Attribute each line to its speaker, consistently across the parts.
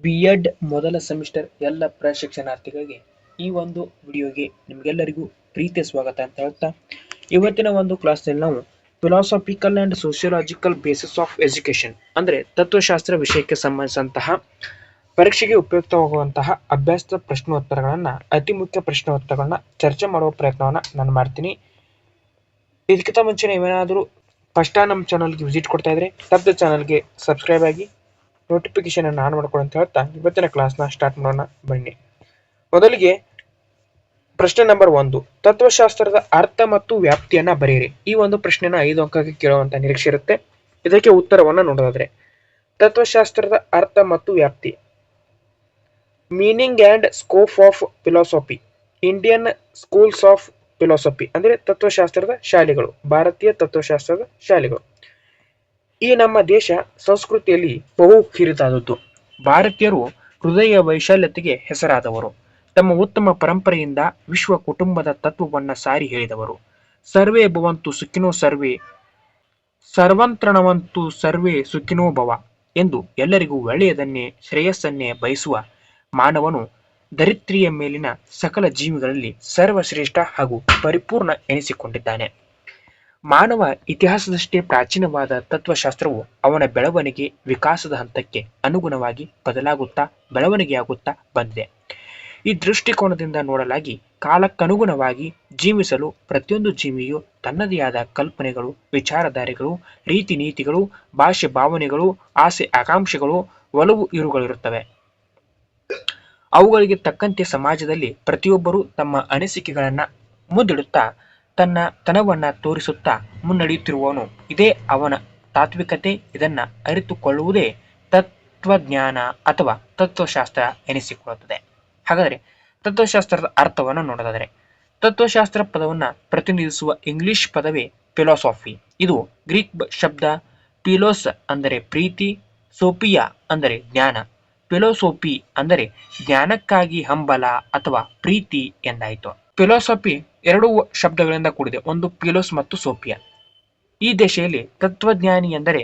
Speaker 1: ಬಿ.ಎಡ್ ಮೊದಲ ಸೆಮಿಸ್ಟರ್ ಎಲ್ಲ ಪ್ರಶಿಕ್ಷಣಾರ್ಥಿಗಳಿಗೆ ಈ ಒಂದು ವಿಡಿಯೋಗೆ ನಿಮಗೆಲ್ಲರಿಗೂ ಪ್ರೀತಿಯ ಸ್ವಾಗತ ಅಂತ ಹೇಳ್ತಾ, ಇವತ್ತಿನ ಒಂದು ಕ್ಲಾಸ್ನಲ್ಲಿ ನಾವು philosophical and sociological basis of education ಅಂದ್ರೆ ತತ್ವಶಾಸ್ತ್ರ ವಿಷಯಕ್ಕೆ ಸಂಬಂಧಿಸಿದಂತಹ ಪರೀಕ್ಷೆಗೆ ಉಪಯುಕ್ತವಾಗುವಂತಹ ಅಭ್ಯಾಸದ ಪ್ರಶ್ನೋತ್ತರಗಳನ್ನ, ಅತಿ ಮುಖ್ಯ ಪ್ರಶ್ನೋತ್ತರಗಳನ್ನ ಚರ್ಚೆ ಮಾಡುವ ಪ್ರಯತ್ನವನ್ನ ನಾನು ಮಾಡ್ತೀನಿ. ಇದಕ್ಕಿಂತ ಮುಂಚೆ ನೀವೇನಾದರೂ ಫಸ್ಟ್ ಟೈಮ್ ನಮ್ಮ ಚಾನಲ್ಗೆ ವಿಸಿಟ್ ಕೊಡ್ತಾ ಇದ್ರೆ ತಪ್ಪದೆ ಚಾನಲ್ಗೆ ಸಬ್ಸ್ಕ್ರೈಬ್ ಆಗಿ ನೋಟಿಫಿಕೇಶನ್ ಅನ್ನು ಆನ್ ಮಾಡ್ಕೊಳ್ಳಿ ಅಂತ ಹೇಳ್ತಾ ಇವತ್ತಿನ ಕ್ಲಾಸ್ನ ಸ್ಟಾರ್ಟ್ ಮಾಡೋಣ ಬನ್ನಿ. ಮೊದಲಿಗೆ ಪ್ರಶ್ನೆ ನಂಬರ್ 1, ತತ್ವಶಾಸ್ತ್ರದ ಅರ್ಥ ಮತ್ತು ವ್ಯಾಪ್ತಿಯನ್ನ ಬರೆಯಿರಿ. ಈ ಒಂದು ಪ್ರಶ್ನೆನ 5 ಅಂಕಕ್ಕೆ ಕೇಳುವಂತ ನಿರೀಕ್ಷೆ ಇರುತ್ತೆ. ಇದಕ್ಕೆ ಉತ್ತರವನ್ನ ನೋಡೋದಾದ್ರೆ, ತತ್ವಶಾಸ್ತ್ರದ ಅರ್ಥ ಮತ್ತು ವ್ಯಾಪ್ತಿ. Meaning and scope of philosophy. Indian schools of philosophy ಅಂದ್ರೆ ತತ್ವಶಾಸ್ತ್ರದ ಶಾಲೆಗಳು, ಭಾರತೀಯ ತತ್ವಶಾಸ್ತ್ರದ ಶಾಲೆಗಳು. ಈ ನಮ್ಮ ದೇಶ ಸಂಸ್ಕೃತಿಯಲ್ಲಿ ಬಹು ಹಿರಿದಾದದ್ದು. ಭಾರತೀಯರು ಹೃದಯ ವೈಶಾಲ್ಯತೆಗೆ ಹೆಸರಾದವರು. ತಮ್ಮ ಉತ್ತಮ ಪರಂಪರೆಯಿಂದ ವಿಶ್ವ ಕುಟುಂಬದ ತತ್ವವನ್ನ ಸಾರಿ ಹೇಳಿದವರು. ಸರ್ವೇ ಭವಂತು ಸುಖಿನೋ ಸರ್ವೇ, ಸರ್ವಂತ್ರಣವಂತು ಸರ್ವೇ ಸುಖಿನೋ ಭವ ಎಂದು ಎಲ್ಲರಿಗೂ ಒಳ್ಳೆಯದನ್ನೇ ಶ್ರೇಯಸ್ಸನ್ನೇ ಬಯಸುವ ಮಾನವನು ಧರಿತ್ರಿಯ ಮೇಲಿನ ಸಕಲ ಜೀವಿಗಳಲ್ಲಿ ಸರ್ವಶ್ರೇಷ್ಠ ಹಾಗೂ ಪರಿಪೂರ್ಣ ಎನಿಸಿಕೊಂಡಿದ್ದಾನೆ. ಮಾನವ ಇತಿಹಾಸದಷ್ಟೇ ಪ್ರಾಚೀನವಾದ ತತ್ವಶಾಸ್ತ್ರವು ಅವನ ಬೆಳವಣಿಗೆ ವಿಕಾಸದ ಹಂತಕ್ಕೆ ಅನುಗುಣವಾಗಿ ಬದಲಾಗುತ್ತಾ ಬೆಳವಣಿಗೆಯಾಗುತ್ತಾ ಬಂದಿದೆ. ಈ ದೃಷ್ಟಿಕೋನದಿಂದ ನೋಡಲಾಗಿ ಕಾಲಕ್ಕನುಗುಣವಾಗಿ ಜೀವಿಸಲು ಪ್ರತಿಯೊಂದು ಜೀವಿಯು ತನ್ನದೇ ಆದ ಕಲ್ಪನೆಗಳು, ವಿಚಾರಧಾರೆಗಳು, ರೀತಿ ನೀತಿಗಳು, ಭಾಷೆ ಭಾವನೆಗಳು, ಆಸೆ ಆಕಾಂಕ್ಷೆಗಳು, ಒಲವು ಇರುಗಳಿರುತ್ತವೆ. ಅವುಗಳಿಗೆ ತಕ್ಕಂತೆ ಸಮಾಜದಲ್ಲಿ ಪ್ರತಿಯೊಬ್ಬರೂ ತಮ್ಮ ಅನಿಸಿಕೆಗಳನ್ನ ಮುಂದಿಡುತ್ತಾ ತನ್ನ ತನವನ್ನ ತೋರಿಸುತ್ತಾ ಮುನ್ನಡೆಯುತ್ತಿರುವವನು. ಇದೇ ಅವನ ತಾತ್ವಿಕತೆ. ಇದನ್ನ ಅರಿತುಕೊಳ್ಳುವುದೇ ತತ್ವಜ್ಞಾನ ಅಥವಾ ತತ್ವಶಾಸ್ತ್ರ ಎನಿಸಿಕೊಳ್ಳುತ್ತದೆ. ಹಾಗಾದರೆ ತತ್ವಶಾಸ್ತ್ರದ ಅರ್ಥವನ್ನು ನೋಡೋದಾದರೆ, ತತ್ವಶಾಸ್ತ್ರ ಪದವನ್ನ ಪ್ರತಿನಿಧಿಸುವ ಇಂಗ್ಲಿಷ್ ಪದವೇ ಫಿಲಾಸಫಿ. ಇದು ಗ್ರೀಕ್ ಶಬ್ದ ಪಿಲೋಸ್ ಅಂದರೆ ಪ್ರೀತಿ, ಸೋಫಿಯಾ ಅಂದರೆ ಜ್ಞಾನ. ಫಿಲೋಸೋಫಿ ಅಂದರೆ ಜ್ಞಾನಕ್ಕಾಗಿ ಹಂಬಲ ಅಥವಾ ಪ್ರೀತಿ ಎಂದಾಯಿತು. ಫಿಲಾಸಫಿ 2 ಶಬ್ದಗಳಿಂದ ಕೂಡಿದೆ, ಒಂದು ಪಿಲೋಸ್ ಮತ್ತು ಸೋಫಿಯಾ. ಈ ದೇಶದಲ್ಲಿ ತತ್ವಜ್ಞಾನಿ ಎಂದರೆ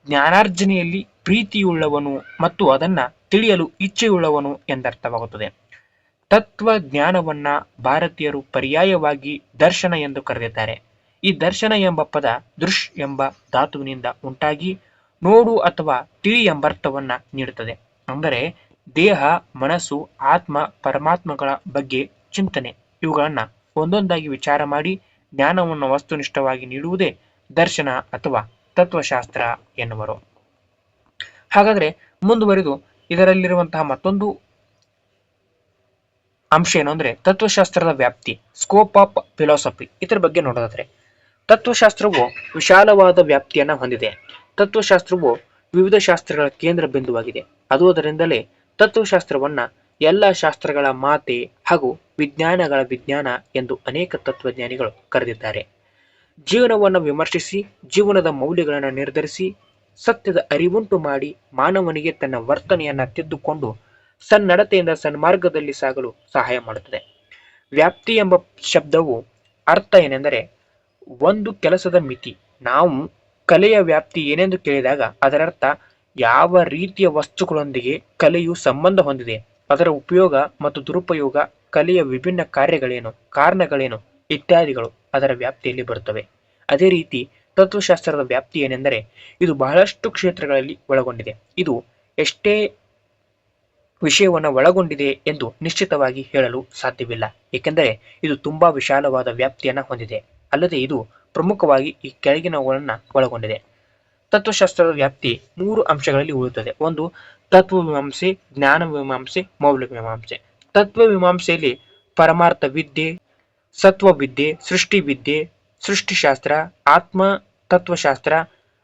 Speaker 1: ಜ್ಞಾನಾರ್ಜನೆಯಲ್ಲಿ ಪ್ರೀತಿಯುಳ್ಳವನು ಮತ್ತು ಅದನ್ನ ತಿಳಿಯಲು ಇಚ್ಛೆಯುಳ್ಳವನು ಎಂದರ್ಥವಾಗುತ್ತದೆ. ತತ್ವಜ್ಞಾನವನ್ನ ಭಾರತೀಯರು ಪರ್ಯಾಯವಾಗಿ ದರ್ಶನ ಎಂದು ಕರೆದಿದ್ದಾರೆ. ಈ ದರ್ಶನ ಎಂಬ ಪದ ದೃಶ್ ಎಂಬ ಧಾತುವಿನಿಂದ ಉಂಟಾಗಿ ನೋಡು ಅಥವಾ ತಿಳಿ ಎಂಬರ್ಥವನ್ನ ನೀಡುತ್ತದೆ. ಅಂದರೆ ದೇಹ, ಮನಸ್ಸು, ಆತ್ಮ, ಪರಮಾತ್ಮಗಳ ಬಗ್ಗೆ ಚಿಂತನೆ ಇವುಗಳನ್ನ ಒಂದೊಂದಾಗಿ ವಿಚಾರ ಮಾಡಿ ಜ್ಞಾನವನ್ನು ವಸ್ತುನಿಷ್ಠವಾಗಿ ನೀಡುವುದೇ ದರ್ಶನ ಅಥವಾ ತತ್ವಶಾಸ್ತ್ರ ಎನ್ನುವರು. ಹಾಗಾದ್ರೆ ಮುಂದುವರಿದು ಇದರಲ್ಲಿರುವಂತಹ ಮತ್ತೊಂದು ಅಂಶ ಏನು ಅಂದ್ರೆ ತತ್ವಶಾಸ್ತ್ರದ ವ್ಯಾಪ್ತಿ, ಸ್ಕೋಪ್ ಆಫ್ ಫಿಲಾಸಫಿ. ಇದರ ಬಗ್ಗೆ ನೋಡೋದಾದ್ರೆ, ತತ್ವಶಾಸ್ತ್ರವು ವಿಶಾಲವಾದ ವ್ಯಾಪ್ತಿಯನ್ನ ಹೊಂದಿದೆ. ತತ್ವಶಾಸ್ತ್ರವು ವಿವಿಧ ಶಾಸ್ತ್ರಗಳ ಕೇಂದ್ರ ಬಿಂದುವಾಗಿದೆ. ಅದರಿಂದಲೇ ತತ್ವಶಾಸ್ತ್ರವನ್ನ ಎಲ್ಲ ಶಾಸ್ತ್ರಗಳ ಮಾತೆ ಹಾಗೂ ವಿಜ್ಞಾನಗಳ ವಿಜ್ಞಾನ ಎಂದು ಅನೇಕ ತತ್ವಜ್ಞಾನಿಗಳು ಕರೆದಿದ್ದಾರೆ. ಜೀವನವನ್ನು ವಿಮರ್ಶಿಸಿ, ಜೀವನದ ಮೌಲ್ಯಗಳನ್ನು ನಿರ್ಧರಿಸಿ, ಸತ್ಯದ ಅರಿವುಂಟು ಮಾಡಿ ಮಾನವನಿಗೆ ತನ್ನ ವರ್ತನೆಯನ್ನ ತಿದ್ದುಕೊಂಡು ಸನ್ನಡತೆಯಿಂದ ಸನ್ಮಾರ್ಗದಲ್ಲಿ ಸಾಗಲು ಸಹಾಯ ಮಾಡುತ್ತದೆ. ವ್ಯಾಪ್ತಿ ಎಂಬ ಶಬ್ದವು ಅರ್ಥ ಏನೆಂದರೆ ಒಂದು ಕೆಲಸದ ಮಿತಿ. ನಾವು ಕಲೆಯ ವ್ಯಾಪ್ತಿ ಏನೆಂದು ಕೇಳಿದಾಗ ಅದರರ್ಥ ಯಾವ ರೀತಿಯ ವಸ್ತುಗಳೊಂದಿಗೆ ಕಲೆಯು ಸಂಬಂಧ ಹೊಂದಿದೆ, ಅದರ ಉಪಯೋಗ ಮತ್ತು ದುರುಪಯೋಗ, ಕಲೆಯ ವಿಭಿನ್ನ ಕಾರ್ಯಗಳೇನು, ಕಾರಣಗಳೇನು ಇತ್ಯಾದಿಗಳು ಅದರ ವ್ಯಾಪ್ತಿಯಲ್ಲಿ ಬರುತ್ತವೆ. ಅದೇ ರೀತಿ ತತ್ವಶಾಸ್ತ್ರದ ವ್ಯಾಪ್ತಿ ಏನೆಂದರೆ ಇದು ಬಹಳಷ್ಟು ಕ್ಷೇತ್ರಗಳಲ್ಲಿ ಒಳಗೊಂಡಿದೆ. ಇದು ಎಷ್ಟೇ ವಿಷಯವನ್ನು ಒಳಗೊಂಡಿದೆ ಎಂದು ನಿಶ್ಚಿತವಾಗಿ ಹೇಳಲು ಸಾಧ್ಯವಿಲ್ಲ, ಏಕೆಂದರೆ ಇದು ತುಂಬಾ ವಿಶಾಲವಾದ ವ್ಯಾಪ್ತಿಯನ್ನ ಹೊಂದಿದೆ. ಅಲ್ಲದೆ ಇದು ಪ್ರಮುಖವಾಗಿ ಈ ಕೆಳಗಿನವುಗಳನ್ನ ಒಳಗೊಂಡಿದೆ. ತತ್ವಶಾಸ್ತ್ರದ ವ್ಯಾಪ್ತಿ 3 ಅಂಶಗಳಲ್ಲಿ ಉಳಿಯುತ್ತದೆ. ಒಂದು ತತ್ವಮೀಮಾಂಸೆ, ಜ್ಞಾನ ಮೀಮಾಂಸೆ, ಮೌಲ್ಯಮೀಮಾಂಸೆ. ತತ್ವಮೀಮಾಂಸೆಯಲ್ಲಿ ಪರಮಾರ್ಥ ವಿದ್ಯೆ, ಸತ್ವವಿದ್ಯೆ, ಸೃಷ್ಟಿ ವಿದ್ಯೆ, ಸೃಷ್ಟಿಶಾಸ್ತ್ರ, ಆತ್ಮ ತತ್ವಶಾಸ್ತ್ರ,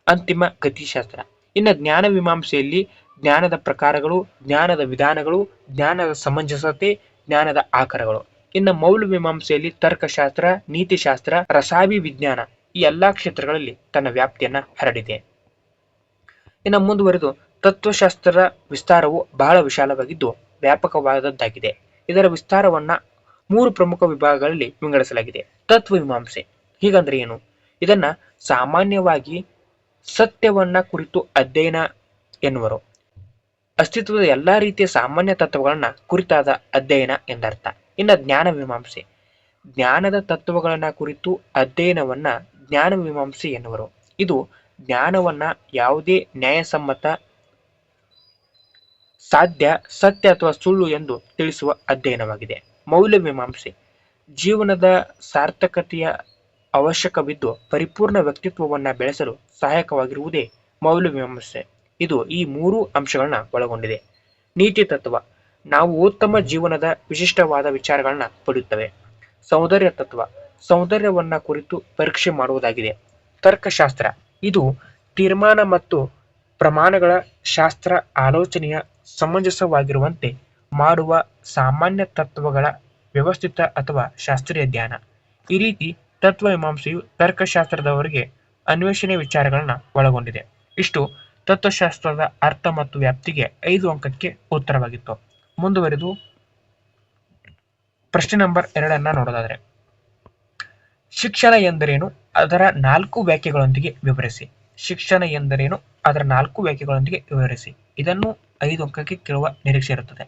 Speaker 1: ಅಂತಿಮ ಗತಿಶಾಸ್ತ್ರ. ಇನ್ನು ಜ್ಞಾನ ಮೀಮಾಂಸೆಯಲ್ಲಿ ಜ್ಞಾನದ ಪ್ರಕಾರಗಳು, ಜ್ಞಾನದ ವಿಧಾನಗಳು, ಜ್ಞಾನದ ಸಮಂಜಸತೆ, ಜ್ಞಾನದ ಆಕಾರಗಳು. ಇನ್ನು ಮೌಲ್ಯಮೀಮಾಂಸೆಯಲ್ಲಿ ತರ್ಕಶಾಸ್ತ್ರ, ನೀತಿಶಾಸ್ತ್ರ, ರಸಾಭಿವಿಜ್ಞಾನ ಈ ಎಲ್ಲಾ ಕ್ಷೇತ್ರಗಳಲ್ಲಿ ತನ್ನ ವ್ಯಾಪ್ತಿಯನ್ನ ಹರಡಿದೆ. ಇನ್ನು ಮುಂದುವರೆದು ತತ್ವಶಾಸ್ತ್ರದ ವಿಸ್ತಾರವು ಬಹಳ ವಿಶಾಲವಾಗಿದ್ದು ವ್ಯಾಪಕವಾದದ್ದಾಗಿದೆ. ಇದರ ವಿಸ್ತಾರವನ್ನ 3 ಪ್ರಮುಖ ವಿಭಾಗಗಳಲ್ಲಿ ವಿಂಗಡಿಸಲಾಗಿದೆ. ತತ್ವಮೀಮಾಂಸೆ ಹೀಗಂದ್ರೆ ಏನು? ಇದನ್ನ ಸಾಮಾನ್ಯವಾಗಿ ಸತ್ಯವನ್ನ ಕುರಿತು ಅಧ್ಯಯನ ಎನ್ನುವರು. ಅಸ್ತಿತ್ವದ ಎಲ್ಲಾ ರೀತಿಯ ಸಾಮಾನ್ಯ ತತ್ವಗಳನ್ನ ಕುರಿತಾದ ಅಧ್ಯಯನ ಎಂದರ್ಥ. ಇನ್ನು ಜ್ಞಾನ ಮೀಮಾಂಸೆ, ಜ್ಞಾನದ ತತ್ವಗಳನ್ನ ಕುರಿತು ಅಧ್ಯಯನವನ್ನ ಜ್ಞಾನ ಮೀಮಾಂಸೆ ಎನ್ನುವರು. ಇದು ಜ್ಞಾನವನ್ನ ಯಾವುದೇ ನ್ಯಾಯಸಮ್ಮತ, ಸಾಧ್ಯ, ಸತ್ಯ ಅಥವಾ ಸುಳ್ಳು ಎಂದು ತಿಳಿಸುವ ಅಧ್ಯಯನವಾಗಿದೆ. ಮೌಲ್ಯ ಮೀಮಾಂಸೆ, ಜೀವನದ ಸಾರ್ಥಕತೆಯ ಅವಶ್ಯಕವಿದ್ದು ಪರಿಪೂರ್ಣ ವ್ಯಕ್ತಿತ್ವವನ್ನ ಬೆಳೆಸಲು ಸಹಾಯಕವಾಗಿರುವುದೇ ಮೌಲ್ಯ ಮೀಮಾಂಸೆ. ಇದು ಈ ಮೂರು ಅಂಶಗಳನ್ನ ಒಳಗೊಂಡಿದೆ. ನೀತಿ ತತ್ವ, ನಾವು ಉತ್ತಮ ಜೀವನದ ವಿಶಿಷ್ಟವಾದ ವಿಚಾರಗಳನ್ನ ಪಡೆಯುತ್ತವೆ. ಸೌಂದರ್ಯ ತತ್ವ, ಸೌಂದರ್ಯವನ್ನ ಕುರಿತು ಪರೀಕ್ಷೆ ಮಾಡುವುದಾಗಿದೆ. ತರ್ಕಶಾಸ್ತ್ರ, ಇದು ತೀರ್ಮಾನ ಮತ್ತು ಪ್ರಮಾಣಗಳ ಶಾಸ್ತ್ರ, ಆಲೋಚನೆಯ ಸಮಂಜಸವಾಗಿರುವಂತೆ ಮಾಡುವ ಸಾಮಾನ್ಯ ತತ್ವಗಳ ವ್ಯವಸ್ಥಿತ ಅಥವಾ ಶಾಸ್ತ್ರೀಯ ಜ್ಞಾನ. ಈ ರೀತಿ ತತ್ವಮೀಮಾಂಸೆಯು ತರ್ಕಶಾಸ್ತ್ರದವರಿಗೆ ಅನ್ವೇಷಣೆ ವಿಚಾರಗಳನ್ನ ಒಳಗೊಂಡಿದೆ. ಇಷ್ಟು ತತ್ವಶಾಸ್ತ್ರದ ಅರ್ಥ ಮತ್ತು ವ್ಯಾಪ್ತಿಗೆ 5 ಅಂಕಕ್ಕೆ ಉತ್ತರವಾಗಿತ್ತು. ಮುಂದುವರೆದು ಪ್ರಶ್ನೆ ನಂಬರ್ 2 ನೋಡೋದಾದ್ರೆ, ಶಿಕ್ಷಣ ಎಂದರೇನು, ಅದರ 4 ವ್ಯಾಖ್ಯೆಗಳೊಂದಿಗೆ ವಿವರಿಸಿ. ಶಿಕ್ಷಣ ಎಂದರೇನು, ಅದರ 4 ವ್ಯಾಖ್ಯೆಗಳೊಂದಿಗೆ ವಿವರಿಸಿ. ಇದನ್ನು 5 ಅಂಕಕ್ಕೆ ಕೇಳುವ ನಿರೀಕ್ಷೆ ಇರುತ್ತದೆ.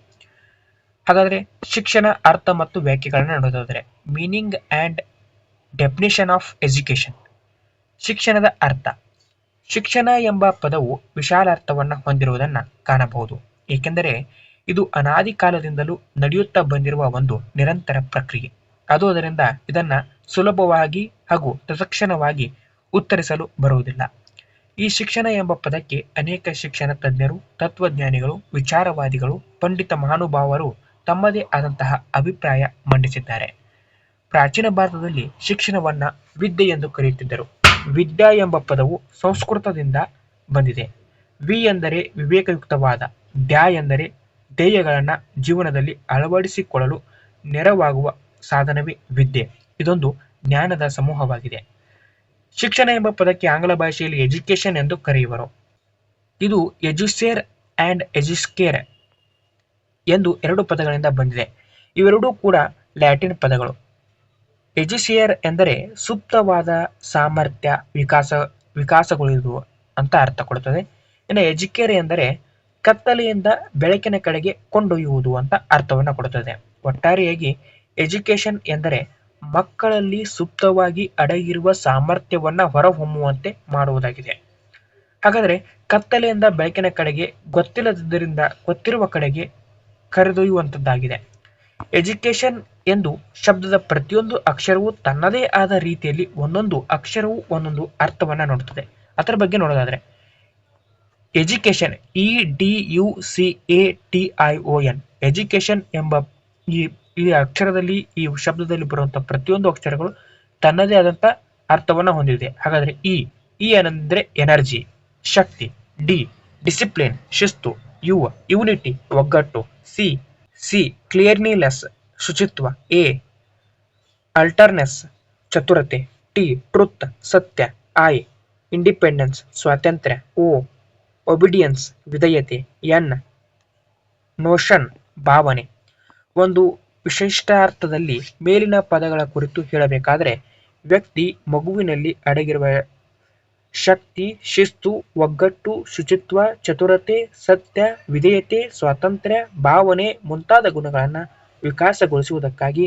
Speaker 1: ಹಾಗಾದ್ರೆ ಶಿಕ್ಷಣ ಅರ್ಥ ಮತ್ತು ವ್ಯಾಖ್ಯೆಗಳನ್ನ ನೋಡೋದಾದ್ರೆ, meaning and definition of education. ಶಿಕ್ಷಣದ ಅರ್ಥ, ಶಿಕ್ಷಣ ಎಂಬ ಪದವು ವಿಶಾಲ ಅರ್ಥವನ್ನ ಹೊಂದಿರುವುದನ್ನ ಕಾಣಬಹುದು, ಏಕೆಂದರೆ ಇದು ಅನಾದಿ ಕಾಲದಿಂದಲೂ ನಡೆಯುತ್ತಾ ಬಂದಿರುವ ಒಂದು ನಿರಂತರ ಪ್ರಕ್ರಿಯೆ. ಅದರಿಂದ ಇದನ್ನ ಸುಲಭವಾಗಿ ಹಾಗೂ ತತ್ಕ್ಷಣವಾಗಿ ಉತ್ತರಿಸಲು ಬರುವುದಿಲ್ಲ. ಈ ಶಿಕ್ಷಣ ಎಂಬ ಪದಕ್ಕೆ ಅನೇಕ ಶಿಕ್ಷಣ ತಜ್ಞರು, ತತ್ವಜ್ಞಾನಿಗಳು, ವಿಚಾರವಾದಿಗಳು, ಪಂಡಿತ ಮಹಾನುಭಾವರು ತಮ್ಮದೇ ಆದಂತಹ ಅಭಿಪ್ರಾಯ ಮಂಡಿಸಿದ್ದಾರೆ. ಪ್ರಾಚೀನ ಭಾರತದಲ್ಲಿ ಶಿಕ್ಷಣವನ್ನ ವಿದ್ಯೆ ಎಂದು ಕರೆಯುತ್ತಿದ್ದರು. ವಿದ್ಯಾ ಎಂಬ ಪದವು ಸಂಸ್ಕೃತದಿಂದ ಬಂದಿದೆ. ವಿ ಎಂದರೆ ವಿವೇಕಯುಕ್ತವಾದ, ದ್ಯಾ ಎಂದರೆ ಧ್ಯೇಯಗಳನ್ನ ಜೀವನದಲ್ಲಿ ಅಳವಡಿಸಿಕೊಳ್ಳಲು ನೆರವಾಗುವ ಸಾಧನವೇ ವಿದ್ಯೆ. ಇದೊಂದು ಜ್ಞಾನದ ಸಮೂಹವಾಗಿದೆ. ಶಿಕ್ಷಣ ಎಂಬ ಪದಕ್ಕೆ ಆಂಗ್ಲ ಭಾಷೆಯಲ್ಲಿ ಎಜುಕೇಶನ್ ಎಂದು ಕರೆಯುವರು. ಇದು ಎಜುಸೇರ್ ಅಂಡ್ ಎಜುಸ್ಕೇರ್ ಎಂದು 2 ಪದಗಳಿಂದ ಬಂದಿದೆ. ಇವೆರಡೂ ಕೂಡ ಲ್ಯಾಟಿನ್ ಪದಗಳು. ಎಜುಸಿಯರ್ ಎಂದರೆ ಸುಪ್ತವಾದ ಸಾಮರ್ಥ್ಯ ವಿಕಾಸಗೊಳ್ಳುವುದು ಅಂತ ಅರ್ಥ ಕೊಡುತ್ತದೆ. ಇನ್ನು ಎಜುಕೇರ್ ಎಂದರೆ ಕತ್ತಲೆಯಿಂದ ಬೆಳಕಿನ ಕಡೆಗೆ ಕೊಂಡೊಯ್ಯುವುದು ಅಂತ ಅರ್ಥವನ್ನ ಕೊಡುತ್ತದೆ. ಒಟ್ಟಾರೆಯಾಗಿ ಎಜುಕೇಶನ್ ಎಂದರೆ ಮಕ್ಕಳಲ್ಲಿ ಸುಪ್ತವಾಗಿ ಅಡಗಿರುವ ಸಾಮರ್ಥ್ಯವನ್ನ ಹೊರಹೊಮ್ಮುವಂತೆ ಮಾಡುವುದಾಗಿದೆ. ಹಾಗಾದ್ರೆ ಕತ್ತಲೆಯಿಂದ ಬೆಳಕಿನ ಕಡೆಗೆ, ಗೊತ್ತಿಲ್ಲದಿದ್ದರಿಂದ ಗೊತ್ತಿರುವ ಕಡೆಗೆ ಕರೆದೊಯ್ಯುವಂತದ್ದಾಗಿದೆ. ಎಜುಕೇಶನ್ ಎಂದು ಶಬ್ದದ ಪ್ರತಿಯೊಂದು ಅಕ್ಷರವೂ ತನ್ನದೇ ಆದ ರೀತಿಯಲ್ಲಿ ಒಂದೊಂದು ಅಕ್ಷರವೂ ಒಂದೊಂದು ಅರ್ಥವನ್ನ ನೋಡುತ್ತದೆ. ಅದರ ಬಗ್ಗೆ ನೋಡೋದಾದ್ರೆ, ಎಜುಕೇಶನ್, EDUCATION, ಎಜುಕೇಶನ್ ಎಂಬ ಈ ಅಕ್ಷರದಲ್ಲಿ, ಈ ಶಬ್ದದಲ್ಲಿ ಬರುವಂತಹ ಪ್ರತಿಯೊಂದು ಅಕ್ಷರಗಳು ತನ್ನದೇ ಆದಂತ ಅರ್ಥವನ್ನ ಹೊಂದಿದೆ. ಹಾಗಾದ್ರೆ ಇ ಏನಂದ್ರೆ ಎನರ್ಜಿ, ಶಕ್ತಿ. ಡಿ ಡಿಸಿಪ್ಲಿನ್, ಶಿಸ್ತು. ಯು ಯೂನಿಟಿ, ಒಗ್ಗಟ್ಟು. ಸಿ ಕ್ಲಿಯರ್ನೆಸ್, ಶುಚಿತ್ವ. ಎ ಅಲ್ಟರ್ನೆಸ್, ಚತುರತೆ. ಟಿ ಟ್ರುತ್, ಸತ್ಯ. ಐ ಇಂಡಿಪೆಂಡೆನ್ಸ್, ಸ್ವಾತಂತ್ರ್ಯ. ಓ ಒಬಿಡಿಯನ್ಸ್, ವಿಧೇಯತೆ. ಎನ್ ನೋಷನ್, ಭಾವನೆ. ಒಂದು ವಿಶಿಷ್ಟಾರ್ಥದಲ್ಲಿ ಮೇಲಿನ ಪದಗಳ ಕುರಿತು ಹೇಳಬೇಕಾದರೆ, ವ್ಯಕ್ತಿ ಮಗುವಿನಲ್ಲಿ ಅಡಗಿರುವ ಶಕ್ತಿ, ಶಿಸ್ತು, ಒಗ್ಗಟ್ಟು, ಶುಚಿತ್ವ, ಚತುರತೆ, ಸತ್ಯ, ವಿಧೇಯತೆ, ಸ್ವಾತಂತ್ರ್ಯ, ಭಾವನೆ ಮುಂತಾದ ಗುಣಗಳನ್ನು ವಿಕಾಸಗೊಳಿಸುವುದಕ್ಕಾಗಿ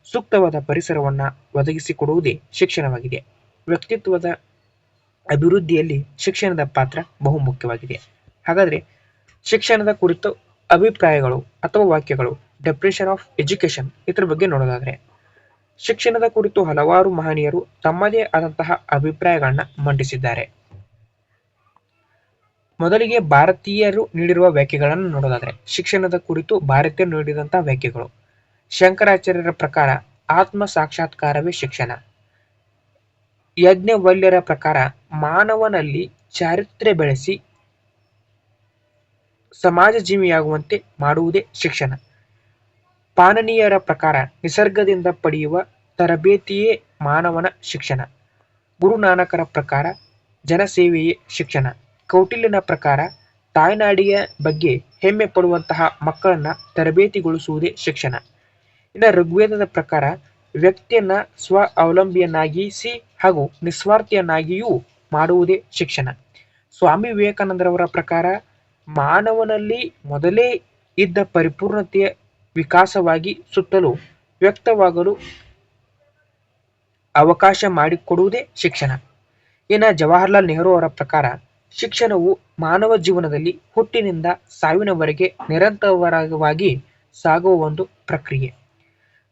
Speaker 1: ಸೂಕ್ತವಾದ ಪರಿಸರವನ್ನು ಒದಗಿಸಿಕೊಡುವುದೇ ಶಿಕ್ಷಣವಾಗಿದೆ. ವ್ಯಕ್ತಿತ್ವದ ಅಭಿವೃದ್ಧಿಯಲ್ಲಿ ಶಿಕ್ಷಣದ ಪಾತ್ರ ಬಹುಮುಖ್ಯವಾಗಿದೆ. ಹಾಗಾದರೆ ಶಿಕ್ಷಣದ ಕುರಿತು ಅಭಿಪ್ರಾಯಗಳು ಅಥವಾ ವಾಕ್ಯಗಳು, ಡೆಫಿನಿಷನ್ ಆಫ್ ಎಜುಕೇಶನ್, ಇದರ ಬಗ್ಗೆ ನೋಡೋದಾದ್ರೆ, ಶಿಕ್ಷಣದ ಕುರಿತು ಹಲವಾರು ಮಹನೀಯರು ತಮ್ಮದೇ ಆದಂತಹ ಅಭಿಪ್ರಾಯಗಳನ್ನ ಮಂಡಿಸಿದ್ದಾರೆ. ಮೊದಲಿಗೆ ಭಾರತೀಯರು ನೀಡಿರುವ ವ್ಯಾಖ್ಯೆಗಳನ್ನು ನೋಡೋದಾದ್ರೆ, ಶಿಕ್ಷಣದ ಕುರಿತು ಭಾರತೀಯರು ನೀಡಿದಂತಹ ವ್ಯಾಖ್ಯೆಗಳು. ಶಂಕರಾಚಾರ್ಯರ ಪ್ರಕಾರ ಆತ್ಮ ಸಾಕ್ಷಾತ್ಕಾರವೇ ಶಿಕ್ಷಣ. ಯಜ್ಞವಲ್ಯರ ಪ್ರಕಾರ ಮಾನವನಲ್ಲಿ ಚಾರಿತ್ರ್ಯ ಬೆಳೆಸಿ ಸಮಾಜ ಜೀವಿಯಾಗುವಂತೆ ಮಾಡುವುದೇ ಶಿಕ್ಷಣ. ಪಾಣನಿಯರ ಪ್ರಕಾರ ನಿಸರ್ಗದಿಂದ ಪಡೆಯುವ ತರಬೇತಿಯೇ ಮಾನವನ ಶಿಕ್ಷಣ. ಗುರುನಾನಕರ ಪ್ರಕಾರ ಜನಸೇವೆಯೇ ಶಿಕ್ಷಣ. ಕೌಟಿಲ್ಯನ ಪ್ರಕಾರ ತಾಯ್ನಾಡಿಯ ಬಗ್ಗೆ ಹೆಮ್ಮೆ ಪಡುವಂತಹ ಮಕ್ಕಳನ್ನ ತರಬೇತಿಗೊಳಿಸುವುದೇ ಶಿಕ್ಷಣ. ಇನ್ನು ಋಗ್ವೇದದ ಪ್ರಕಾರ ವ್ಯಕ್ತಿಯನ್ನ ಸ್ವ ಅವಲಂಬಿಯನ್ನಾಗಿಸಿ ಹಾಗೂ ನಿಸ್ವಾರ್ಥಿಯನ್ನಾಗಿಯೂ ಮಾಡುವುದೇ ಶಿಕ್ಷಣ. ಸ್ವಾಮಿ ವಿವೇಕಾನಂದರವರ ಪ್ರಕಾರ ಮಾನವನಲ್ಲಿ ಮೊದಲೇ ಇದ್ದ ಪರಿಪೂರ್ಣತೆಯ ವಿಕಾಸವಾಗಿ ಸುತ್ತಲೂ ವ್ಯಕ್ತವಾಗಲು ಅವಕಾಶ ಮಾಡಿಕೊಡುವುದೇ ಶಿಕ್ಷಣ. ಇನ್ನು ಜವಾಹರ್ಲಾಲ್ ನೆಹರು ಅವರ ಪ್ರಕಾರ ಶಿಕ್ಷಣವು ಮಾನವ ಜೀವನದಲ್ಲಿ ಹುಟ್ಟಿನಿಂದ ಸಾವಿನವರೆಗೆ ನಿರಂತರವಾಗಿ ಸಾಗುವ ಒಂದು ಪ್ರಕ್ರಿಯೆ.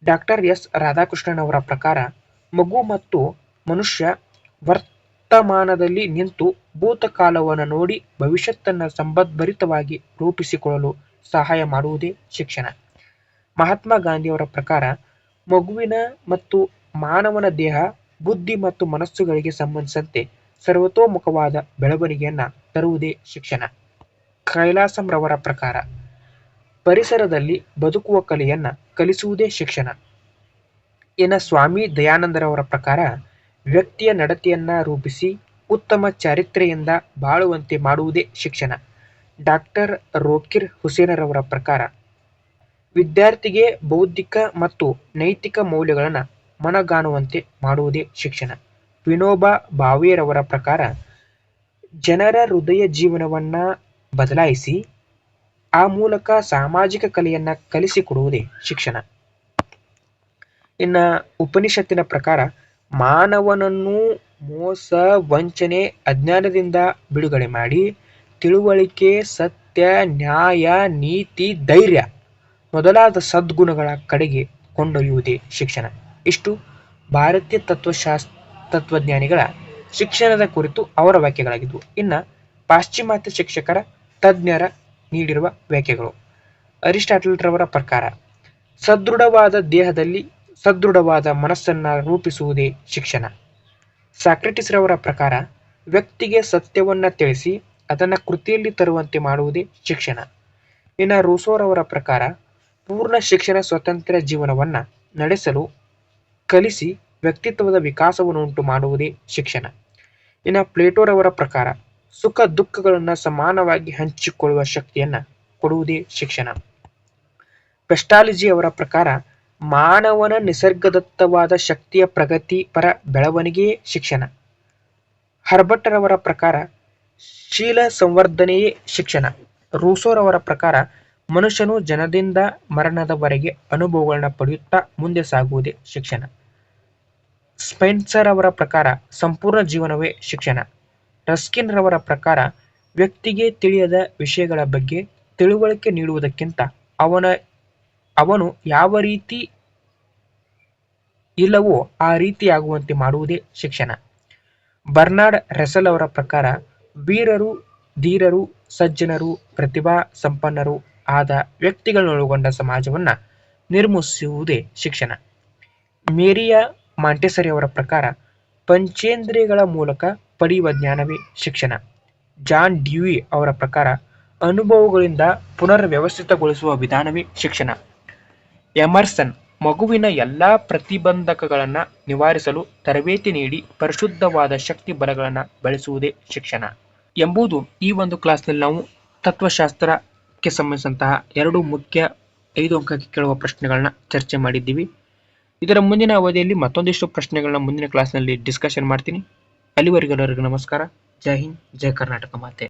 Speaker 1: ಡಾಕ್ಟರ್ ಎಸ್ ರಾಧಾಕೃಷ್ಣನ್ ಅವರ ಪ್ರಕಾರ ಮಗು ಮತ್ತು ಮನುಷ್ಯ ವರ್ತಮಾನದಲ್ಲಿ ನಿಂತು ಭೂತಕಾಲವನ್ನು ನೋಡಿ ಭವಿಷ್ಯತ್ತನ್ನು ಸಂಬದ್ಧಭರಿತವಾಗಿ ರೂಪಿಸಿಕೊಳ್ಳಲು ಸಹಾಯ ಮಾಡುವುದೇ ಶಿಕ್ಷಣ. ಮಹಾತ್ಮ ಗಾಂಧಿಯವರ ಪ್ರಕಾರ ಮಗುವಿನ ಮತ್ತು ಮಾನವನ ದೇಹ, ಬುದ್ಧಿ ಮತ್ತು ಮನಸ್ಸುಗಳಿಗೆ ಸಂಬಂಧಿಸಿದಂತೆ ಸರ್ವತೋಮುಖವಾದ ಬೆಳವಣಿಗೆಯನ್ನ ತರುವುದೇ ಶಿಕ್ಷಣ. ಕೈಲಾಸಂ ರವರ ಪ್ರಕಾರ ಪರಿಸರದಲ್ಲಿ ಬದುಕುವ ಕಲೆಯನ್ನ ಕಲಿಸುವುದೇ ಶಿಕ್ಷಣ. ಇನ್ನು ಸ್ವಾಮಿ ದಯಾನಂದರವರ ಪ್ರಕಾರ ವ್ಯಕ್ತಿಯ ನಡತೆಯನ್ನ ರೂಪಿಸಿ ಉತ್ತಮ ಚಾರಿತ್ರ್ಯದಿಂದ ಬಾಳುವಂತೆ ಮಾಡುವುದೇ ಶಿಕ್ಷಣ. ಡಾಕ್ಟರ್ ರೋಕಿರ್ ಹುಸೇನರವರ ಪ್ರಕಾರ ವಿದ್ಯಾರ್ಥಿಗೆ ಬೌದ್ಧಿಕ ಮತ್ತು ನೈತಿಕ ಮೌಲ್ಯಗಳನ್ನು ಮನಗಾಣುವಂತೆ ಮಾಡುವುದೇ ಶಿಕ್ಷಣ. ವಿನೋಬಾ ಭಾವೆರವರ ಪ್ರಕಾರ ಜನರ ಹೃದಯ ಜೀವನವನ್ನ ಬದಲಾಯಿಸಿ ಆ ಮೂಲಕ ಸಾಮಾಜಿಕ ಕಲೆಯನ್ನ ಕಲಿಸಿಕೊಡುವುದೇ ಶಿಕ್ಷಣ. ಇನ್ನ ಉಪನಿಷತ್ತಿನ ಪ್ರಕಾರ ಮಾನವನನ್ನು ಮೋಸ, ವಂಚನೆ, ಅಜ್ಞಾನದಿಂದ ಬಿಡುಗಡೆ ಮಾಡಿ ತಿಳುವಳಿಕೆ, ಸತ್ಯ, ನ್ಯಾಯ, ನೀತಿ, ಧೈರ್ಯ ಮೊದಲಾದ ಸದ್ಗುಣಗಳ ಕಡೆಗೆ ಕೊಂಡೊಯ್ಯುವುದೇ ಶಿಕ್ಷಣ. ಇಷ್ಟು ಭಾರತೀಯ ತತ್ವಜ್ಞಾನಿಗಳ ಶಿಕ್ಷಣದ ಕುರಿತು ಅವರ ವ್ಯಾಖ್ಯೆಗಳಾಗಿದ್ವು. ಇನ್ನು ಪಾಶ್ಚಿಮಾತ್ಯ ಶಿಕ್ಷಕರ ತಜ್ಞರ ನೀಡಿರುವ ವ್ಯಾಖ್ಯೆಗಳು. ಅರಿಸ್ಟಾಟಲ್ ರವರ ಪ್ರಕಾರ ಸದೃಢವಾದ ದೇಹದಲ್ಲಿ ಸದೃಢವಾದ ಮನಸ್ಸನ್ನ ರೂಪಿಸುವುದೇ ಶಿಕ್ಷಣ. ಸಾಕ್ರೆಟಿಸ್ ರವರ ಪ್ರಕಾರ ವ್ಯಕ್ತಿಗೆ ಸತ್ಯವನ್ನ ತಿಳಿಸಿ ಅದನ್ನ ಕೃತಿಯಲ್ಲಿ ತರುವಂತೆ ಮಾಡುವುದೇ ಶಿಕ್ಷಣ. ಇನ್ನು ರೂಸೋರವರ ಪ್ರಕಾರ ಪೂರ್ಣ ಶಿಕ್ಷಣ ಸ್ವತಂತ್ರ ಜೀವನವನ್ನ ನಡೆಸಲು ಕಲಿಸಿ ವ್ಯಕ್ತಿತ್ವದ ವಿಕಾಸವನ್ನು ಉಂಟು ಮಾಡುವುದೇ ಶಿಕ್ಷಣ. ಇನ್ನು ಪ್ಲೇಟೋರವರ ಪ್ರಕಾರ ಸುಖ ದುಃಖಗಳನ್ನು ಸಮಾನವಾಗಿ ಹಂಚಿಕೊಳ್ಳುವ ಶಕ್ತಿಯನ್ನ ಕೊಡುವುದೇ ಶಿಕ್ಷಣ. ಪೆಸ್ಟಾಲಜಿ ಅವರ ಪ್ರಕಾರ ಮಾನವನ ನಿಸರ್ಗದತ್ತವಾದ ಶಕ್ತಿಯ ಪ್ರಗತಿಪರ ಬೆಳವಣಿಗೆಯೇ ಶಿಕ್ಷಣ. ಹರ್ಬರ್ಟರವರ ಪ್ರಕಾರ ಶೀಲ ಸಂವರ್ಧನೆಯೇ ಶಿಕ್ಷಣ. ರೂಸೋರವರ ಪ್ರಕಾರ ಮನುಷ್ಯನು ಜನದಿಂದ ಮರಣದವರೆಗೆ ಅನುಭವಗಳನ್ನ ಪಡೆಯುತ್ತಾ ಮುಂದೆ ಸಾಗುವುದೇ ಶಿಕ್ಷಣ. ಸ್ಪೆನ್ಸರ್ ಅವರ ಪ್ರಕಾರ ಸಂಪೂರ್ಣ ಜೀವನವೇ ಶಿಕ್ಷಣ. ರಸ್ಕಿನ್ ರವರ ಪ್ರಕಾರ ವ್ಯಕ್ತಿಗೆ ತಿಳಿಯದ ವಿಷಯಗಳ ಬಗ್ಗೆ ತಿಳುವಳಿಕೆ ನೀಡುವುದಕ್ಕಿಂತ ಅವನು ಯಾವ ರೀತಿ ಇಲ್ಲವೋ ಆ ರೀತಿಯಾಗುವಂತೆ ಮಾಡುವುದೇ ಶಿಕ್ಷಣ. ಬರ್ನಾರ್ಡ್ ರಸಲ್ ಅವರ ಪ್ರಕಾರ ವೀರರು, ಧೀರರು, ಸಜ್ಜನರು, ಪ್ರತಿಭಾ ಸಂಪನ್ನರು ಆದ ವ್ಯಕ್ತಿಗಳನ್ನೊಳಗೊಂಡ ಸಮಾಜವನ್ನ ನಿರ್ಮಿಸುವುದೇ ಶಿಕ್ಷಣ. ಮೇರಿಯಾ ಮಾಂಟೆಸರಿ ಅವರ ಪ್ರಕಾರ ಪಂಚೇಂದ್ರಿಯಗಳ ಮೂಲಕ ಪಡೆಯುವ ಜ್ಞಾನವೇ ಶಿಕ್ಷಣ. ಜಾನ್ ಡ್ಯೂಯಿ ಅವರ ಪ್ರಕಾರ ಅನುಭವಗಳಿಂದ ಪುನರ್ ವ್ಯವಸ್ಥಿತಗೊಳಿಸುವ ವಿಧಾನವೇ ಶಿಕ್ಷಣ. ಎಮರ್ಸನ್ ಮಗುವಿನ ಎಲ್ಲಾ ಪ್ರತಿಬಂಧಕಗಳನ್ನು ನಿವಾರಿಸಲು ತರಬೇತಿ ನೀಡಿ ಪರಿಶುದ್ಧವಾದ ಶಕ್ತಿ ಬಲಗಳನ್ನು ಬೆಳೆಸುವುದೇ ಶಿಕ್ಷಣ ಎಂಬುದು ಈ ಒಂದು ಕ್ಲಾಸ್ನಲ್ಲಿ ನಾವು ತತ್ವಶಾಸ್ತ್ರಕ್ಕೆ ಸಂಬಂಧಿಸಿದಂತಹ 2 ಮುಖ್ಯ 5 ಅಂಕಕ್ಕೆ ಕೇಳುವ ಪ್ರಶ್ನೆಗಳನ್ನ ಚರ್ಚೆ ಮಾಡಿದ್ದೀವಿ. ಇದರ ಮುಂದಿನ ಅವಧಿಯಲ್ಲಿ ಮತ್ತೊಂದಿಷ್ಟು ಪ್ರಶ್ನೆಗಳನ್ನ ಮುಂದಿನ ಕ್ಲಾಸ್ನಲ್ಲಿ ಡಿಸ್ಕಷನ್ ಮಾಡ್ತೀನಿ. ಅಲ್ಲಿವರೆಗೂ ಎಲ್ಲರಿಗೂ ನಮಸ್ಕಾರ. ಜೈ ಹಿಂದ್, ಜೈ ಕರ್ನಾಟಕ ಮಾತೆ.